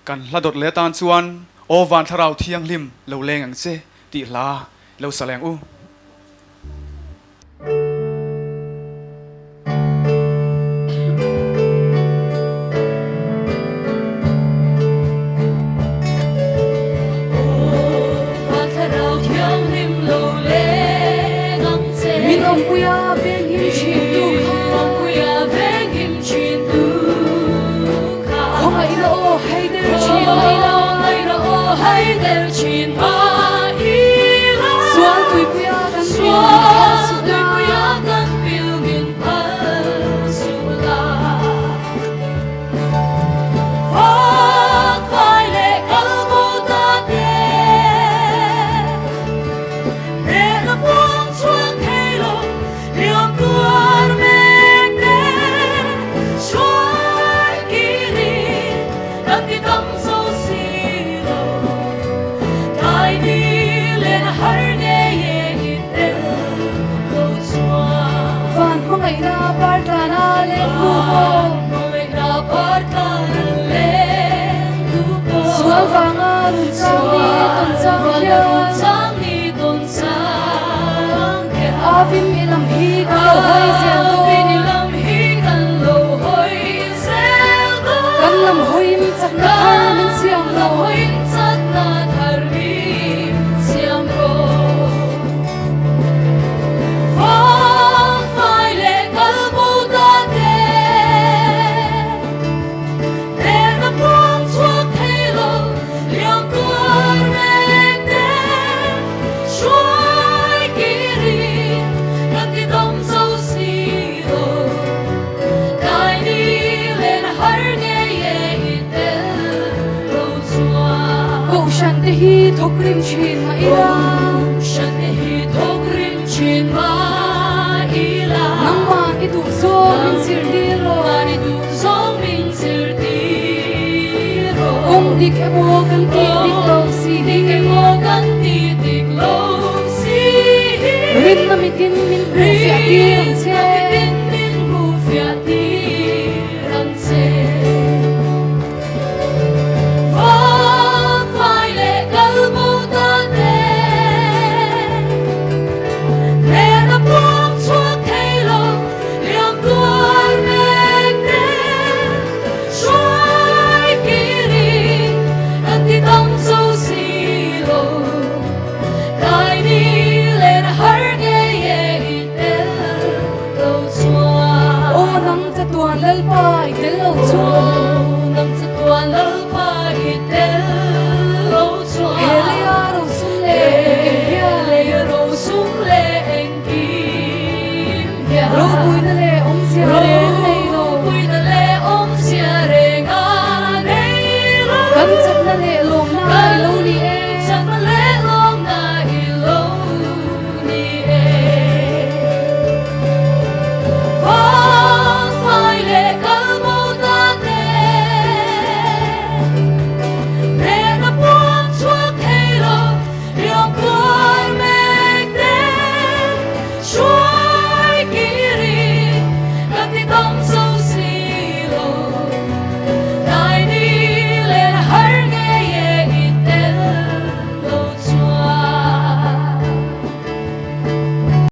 กันละดดเลตานชวนโอวานทราวเทียงลิมเลวเลงอังเซติลาเลวแสลงอูhi thok rim chin ma ila shan hi thok rim chin ma ila namma ki du zo min sir di ro mani du zo min sir di ro ong dik e mo kan ti dik lo si dik e mo kan ti dik lo si rin na mitin min ru fi